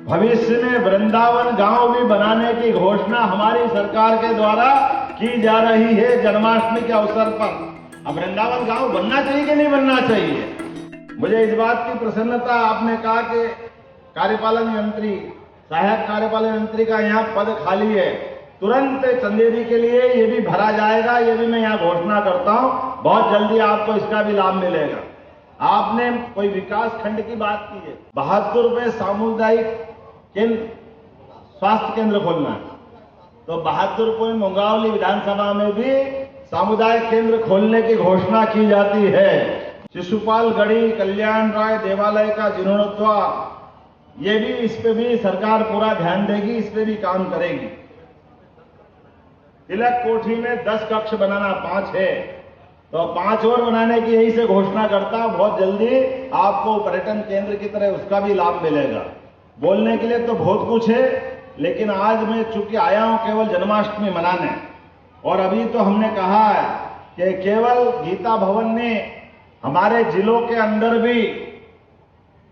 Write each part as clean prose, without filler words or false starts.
भविष्य में वृंदावन गांव भी बनाने की घोषणा हमारी सरकार के द्वारा की जा रही है जन्माष्टमी के अवसर पर। अब वृंदावन गांव बनना चाहिए कि नहीं बनना चाहिए? मुझे इस बात की प्रसन्नता, आपने कहा कि कार्यपालन मंत्री, सहायक कार्यपालन मंत्री का यहाँ पद खाली है, तुरंत चंदेरी के लिए ये भी भरा जाएगा, ये भी मैं यहाँ घोषणा करता हूँ। बहुत जल्दी आपको इसका भी लाभ मिलेगा। आपने कोई विकास खंड की बात की है, 72 पे सामुदायिक केंद्र स्वास्थ्य केंद्र खोलना है, तो 72 पे मुंगावली विधानसभा में भी सामुदायिक केंद्र खोलने की घोषणा की जाती है। शिशुपाल गढ़ी, कल्याण राय देवालय का जीर्णोद्धार, ये भी, इस पे भी सरकार पूरा ध्यान देगी, इस पे भी काम करेगी। तिलक कोठी में 10 कक्ष बनाना, 5 है, तो 5 और बनाने की यही से घोषणा करता हूं। बहुत जल्दी आपको पर्यटन केंद्र की तरह उसका भी लाभ मिलेगा। बोलने के लिए तो बहुत कुछ है, लेकिन आज मैं चूंकि आया हूं केवल जन्माष्टमी मनाने, और अभी तो हमने कहा है कि केवल गीता भवन ने हमारे जिलों के अंदर भी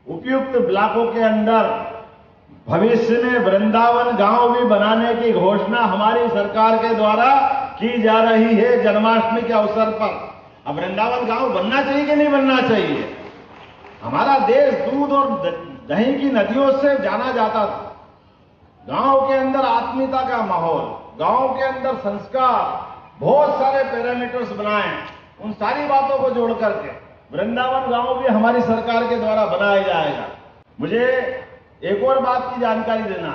उपयुक्त ब्लॉकों के अंदर भविष्य में वृंदावन गांव भी बनाने की घोषणा हमारी सरकार के द्वारा की जा रही है जन्माष्टमी के अवसर पर। अब वृंदावन गांव बनना चाहिए कि नहीं बनना चाहिए? हमारा देश दूध और दही की नदियों से जाना जाता था। गांव के अंदर आत्मीयता का माहौल, गांव के अंदर संस्कार, बहुत सारे पैरामीटर्स बनाए, उन सारी बातों को जोड़ करके वृंदावन गांव भी हमारी सरकार के द्वारा बनाया जाएगा। मुझे एक और बात की जानकारी देना,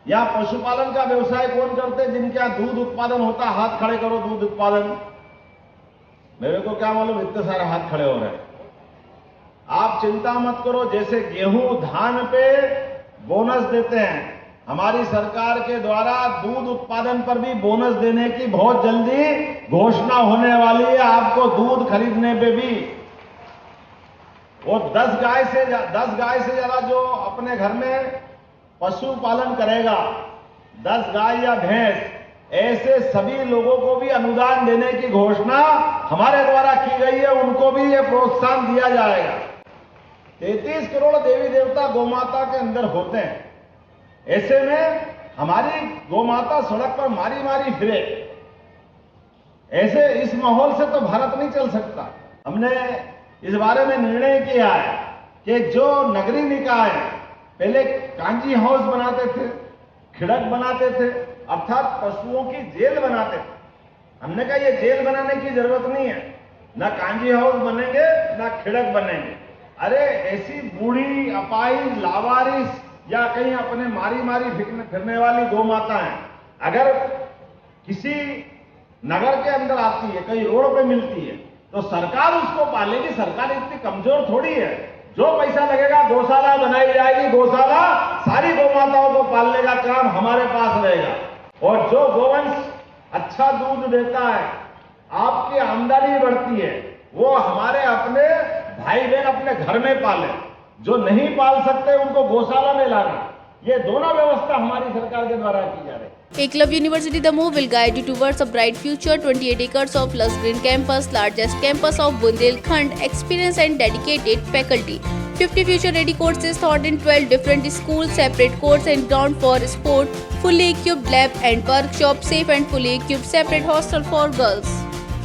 यहाँ पशुपालन का व्यवसाय कौन करते हैं? जिनके यहाँ दूध उत्पादन होता, हाथ खड़े करो। दूध उत्पादन, मेरे को क्या मालूम इतने सारे हाथ खड़े हो रहे हैं। आप चिंता मत करो, जैसे गेहूं धान पे बोनस देते हैं, हमारी सरकार के द्वारा दूध उत्पादन पर भी बोनस देने की बहुत जल्दी घोषणा होने वाली है। आपको दूध खरीदने पे भी, और 10 गाय से ज्यादा जो अपने घर में पशु पालन करेगा, 10 गाय या भैंस, ऐसे सभी लोगों को भी अनुदान देने की घोषणा हमारे द्वारा की गई है। उनको भी ये प्रोत्साहन दिया जाएगा। 33 करोड़ देवी देवता गौमाता के अंदर होते हैं, ऐसे में हमारी गौमाता सड़क पर मारी मारी फिरे, ऐसे इस माहौल से तो भारत नहीं चल सकता। हमने इस बारे में निर्णय किया है कि जो नगरीय निकाय पहले कांजी हाउस बनाते थे, खिड़क बनाते थे, अर्थात पशुओं की जेल बनाते थे, हमने कहा ये जेल बनाने की जरूरत नहीं है, ना कांजी हाउस बनेंगे ना खिड़क बनेंगे। अरे ऐसी बूढ़ी, अपाहिज, लावारिस या कहीं अपने मारी मारी फिरने वाली गौ माता है, अगर किसी नगर के अंदर आती है, कहीं रोड पे मिलती है, तो सरकार उसको पालेगी। सरकार इतनी कमजोर थोड़ी है। जो पैसा लगेगा गौशाला बनाई जाएगी, गौशाला सारी गौ माताओं को पालने का काम हमारे पास रहेगा। और जो गोवंश अच्छा दूध देता है, आपकी आमदनी बढ़ती है, वो हमारे अपने भाई बहन अपने घर में पाले। जो नहीं पाल सकते उनको गौशाला में लाना, ये दोनों व्यवस्था हमारी सरकार के द्वारा की जा रही है। Eklavya University Damoh will guide you towards a bright future. 28 acres of lush green campus, largest campus of Bundelkhand, experienced and dedicated faculty. 50 future-ready courses taught in 12 different schools, separate course and ground for sport, fully equipped lab and workshop, safe and fully equipped separate hostel for girls.